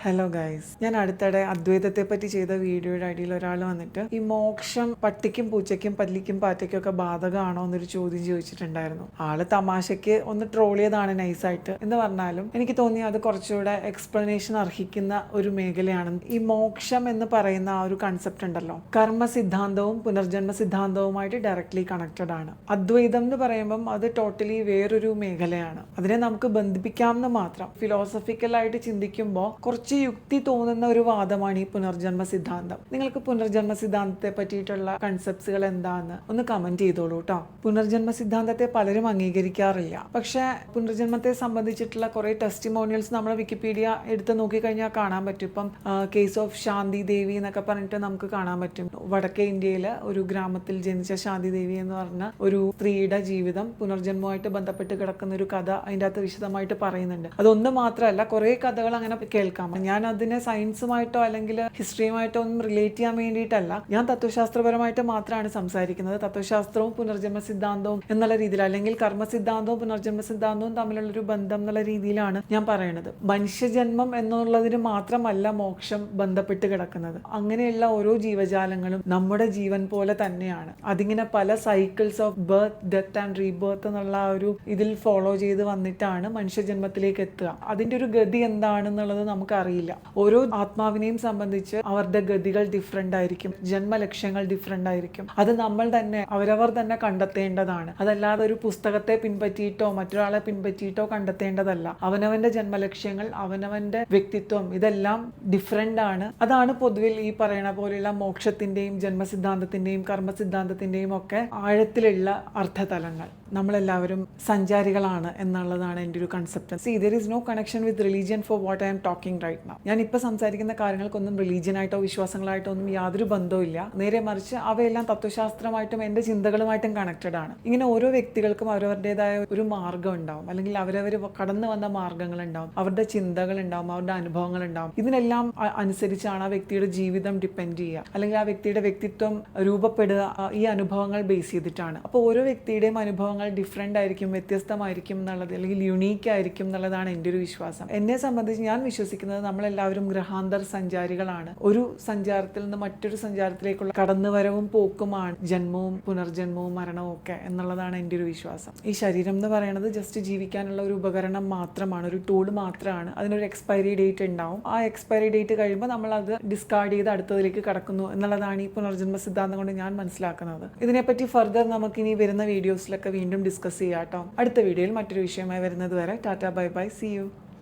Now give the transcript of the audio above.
Hello guys, ഞാൻ അടുത്തിടെ അദ്വൈതത്തെ പറ്റി ചെയ്ത വീഡിയോയുടെ അടിയിൽ ഒരാൾ വന്നിട്ട് ഈ മോക്ഷം പട്ടിക്കും പൂച്ചയ്ക്കും പല്ലിക്കും പാറ്റയ്ക്കും ഒക്കെ ബാധകമാണോ എന്നൊരു ചോദ്യം ചോദിച്ചിട്ടുണ്ടായിരുന്നു. ആള് തമാശയ്ക്ക് ഒന്ന് ട്രോൾ ചെയ്താണ് നൈസായിട്ട് എന്ന് പറഞ്ഞാലും എനിക്ക് തോന്നി അത് കുറച്ചുകൂടെ എക്സ്പ്ലനേഷൻ അർഹിക്കുന്ന ഒരു മേഖലയാണ്. ഈ മോക്ഷം എന്ന് പറയുന്ന ആ ഒരു കൺസെപ്റ്റ് ഉണ്ടല്ലോ, കർമ്മ സിദ്ധാന്തവും പുനർജന്മ സിദ്ധാന്തവുമായിട്ട് ഡയറക്ട്ലി കണക്റ്റഡ് ആണ്. അദ്വൈതം എന്ന് പറയുമ്പം അത് ടോട്ടലി വേറൊരു മേഖലയാണ്. അതിനെ നമുക്ക് ബന്ധിപ്പിക്കാമെന്ന് മാത്രം. ഫിലോസഫിക്കലായിട്ട് ചിന്തിക്കുമ്പോൾ കുറച്ച് യുക്തി തോന്നുന്ന ഒരു വാദമാണ് ഈ പുനർജന്മ സിദ്ധാന്തം. നിങ്ങൾക്ക് പുനർജന്മ സിദ്ധാന്തത്തെ പറ്റിയിട്ടുള്ള കൺസെപ്റ്റ്സുകൾ എന്താന്ന് ഒന്ന് കമന്റ് ചെയ്തോളൂ കേട്ടോ. പുനർജന്മ സിദ്ധാന്തത്തെ പലരും അംഗീകരിക്കാറില്ല. പക്ഷെ പുനർജന്മത്തെ സംബന്ധിച്ചിട്ടുള്ള കുറെ ടെസ്റ്റിമോണിയൽസ് നമ്മൾ വിക്കിപീഡിയ എടുത്ത് നോക്കിക്കഴിഞ്ഞാൽ കാണാൻ പറ്റും. ഇപ്പം കേസ് ഓഫ് ശാന്തി ദേവി എന്നൊക്കെ പറഞ്ഞിട്ട് നമുക്ക് കാണാൻ പറ്റും. വടക്കേ ഇന്ത്യയിലെ ഒരു ഗ്രാമത്തിൽ ജനിച്ച ശാന്തി ദേവി എന്ന് പറഞ്ഞ ഒരു സ്ത്രീയുടെ ജീവിതം പുനർജന്മവുമായിട്ട് ബന്ധപ്പെട്ട് കിടക്കുന്ന ഒരു കഥ അതിൻ്റെ അകത്ത് വിശദമായിട്ട് പറയുന്നുണ്ട്. അതൊന്നും മാത്രമല്ല, കുറെ കഥകൾ അങ്ങനെ കേൾക്കാം. ഞാൻ അതിനെ സയൻസുമായിട്ടോ അല്ലെങ്കിൽ ഹിസ്റ്ററിയുമായിട്ടോ ഒന്നും റിലേറ്റ് ചെയ്യാൻ വേണ്ടിയിട്ടല്ല. ഞാൻ തത്വശാസ്ത്രപരമായിട്ട് മാത്രമാണ് സംസാരിക്കുന്നത്. തത്വശാസ്ത്രവും പുനർജന്മ സിദ്ധാന്തവും എന്നുള്ള രീതിയിൽ, അല്ലെങ്കിൽ കർമ്മ സിദ്ധാന്തവും പുനർജന്മ സിദ്ധാന്തവും തമ്മിലുള്ളൊരു ബന്ധം എന്നുള്ള രീതിയിലാണ് ഞാൻ പറയുന്നത്. മനുഷ്യജന്മം എന്നുള്ളതിന് മാത്രമല്ല മോക്ഷം ബന്ധപ്പെട്ട് കിടക്കുന്നത്. അങ്ങനെയുള്ള ഓരോ ജീവജാലങ്ങളും നമ്മുടെ ജീവൻ പോലെ തന്നെയാണ്. അതിങ്ങനെ പല cycles of birth, death and rebirth എന്നുള്ള ഒരു ഇതിൽ ഫോളോ ചെയ്ത് വന്നിട്ടാണ് മനുഷ്യജന്മത്തിലേക്ക് എത്തുക. അതിന്റെ ഒരു ഗതി എന്താണെന്നുള്ളത് നമുക്ക് അറിയില്ല. ഓരോ ആത്മാവിനെയും സംബന്ധിച്ച് അവരുടെ ഗതികൾ ഡിഫറെന്റ് ആയിരിക്കും, ജന്മലക്ഷ്യങ്ങൾ ഡിഫറെന്റ് ആയിരിക്കും. അത് നമ്മൾ തന്നെ അവരവർ തന്നെ കണ്ടെത്തേണ്ടതാണ്. അതല്ലാതെ ഒരു പുസ്തകത്തെ പിൻപറ്റിയിട്ടോ മറ്റൊരാളെ പിൻപറ്റിയിട്ടോ കണ്ടെത്തേണ്ടതല്ല. അവനവന്റെ ജന്മലക്ഷ്യങ്ങൾ, അവനവന്റെ വ്യക്തിത്വം, ഇതെല്ലാം ഡിഫറെന്റ് ആണ്. അതാണ് പൊതുവിൽ ഈ പറയണ പോലെയുള്ള മോക്ഷത്തിന്റെയും ജന്മസിദ്ധാന്തത്തിന്റെയും കർമ്മസിദ്ധാന്തത്തിന്റെയും ഒക്കെ ആഴത്തിലുള്ള അർത്ഥതലങ്ങൾ. നമ്മളെല്ലാവരും സഞ്ചാരികളാണ് എന്നുള്ളതാണ് എൻ്റെ ഒരു concept. C, there is no connection with religion for what I am talking right now. ഞാൻ ഇപ്പോൾ സംസാരിക്കുന്ന കാര്യങ്ങൾക്കൊന്നും റിലീജിയനായിട്ടോ വിശ്വാസങ്ങളായിട്ടോ ഒന്നും യാതൊരു ബന്ധവും ഇല്ല. നേരെ മറിച്ച് അവയെല്ലാം തത്വശാസ്ത്രമായിട്ടും എൻ്റെ ചിന്തകളുമായിട്ടും കണക്റ്റഡ് ആണ്. ഇങ്ങനെ ഓരോ വ്യക്തികൾക്കും അവരവരുടേതായ ഒരു മാർഗ്ഗം ഉണ്ടാവും, അല്ലെങ്കിൽ അവരവർ കടന്നു വന്ന മാർഗ്ഗങ്ങൾ ഉണ്ടാവും, അവരുടെ ചിന്തകൾ ഉണ്ടാവും, അവരുടെ അനുഭവങ്ങൾ ഉണ്ടാവും. ഇതിനെല്ലാം അനുസരിച്ചാണ് ആ വ്യക്തിയുടെ ജീവിതം ഡിപ്പെൻഡ് ചെയ്യുക, അല്ലെങ്കിൽ ആ വ്യക്തിയുടെ വ്യക്തിത്വം രൂപപ്പെടുക ഈ അനുഭവങ്ങൾ ബേസ് ചെയ്തിട്ടാണ്. അപ്പോൾ ഓരോ വ്യക്തിയുടെയും അനുഭവങ്ങൾ ഡിഫറെൻ്റ് ആയിരിക്കും, വ്യത്യസ്തമായിരിക്കും എന്നുള്ളത്, അല്ലെങ്കിൽ യുണീക്ക് ആയിരിക്കും എന്നുള്ളതാണ് എൻ്റെ ഒരു വിശ്വാസം. എന്നെ സംബന്ധിച്ച് ഞാൻ വിശ്വസിക്കുന്നത് നമ്മളെല്ലാവരും ഗ്രഹാന്തർ സഞ്ചാരികളാണ്. ഒരു സഞ്ചാരത്തിൽ നിന്ന് മറ്റൊരു സഞ്ചാരത്തിലേക്കുള്ള കടന്നുവരവും പോക്കുമാണ് ജന്മവും പുനർജന്മവും മരണവും ഒക്കെ എന്നുള്ളതാണ് എൻ്റെ ഒരു വിശ്വാസം. ഈ ശരീരം എന്ന് പറയുന്നത് ജസ്റ്റ് ജീവിക്കാനുള്ള ഒരു ഉപകരണം മാത്രമാണ്, ഒരു ടൂൾ മാത്രമാണ്. അതിനൊരു എക്സ്പയറി ഡേറ്റ് ഉണ്ടാവും. ആ എക്സ്പയറി ഡേറ്റ് കഴിയുമ്പോൾ നമ്മൾ അത് ഡിസ്കാർഡ് ചെയ്ത് അടുത്തതിലേക്ക് കടക്കുന്നു എന്നുള്ളതാണ് ഈ പുനർജന്മ സിദ്ധാന്തം കൊണ്ട് ഞാൻ മനസ്സിലാക്കുന്നത്. ഇതിനെപ്പറ്റി ഫർദർ നമുക്കിനി വരുന്ന വീഡിയോസിലൊക്കെ വീണ്ടും ഡിസ്കസ് ചെയ്യാം കേട്ടോ. അടുത്ത വീഡിയോയിൽ മറ്റൊരു വിഷയമായി വരുന്നത് വരെ tata, bye bye, see U.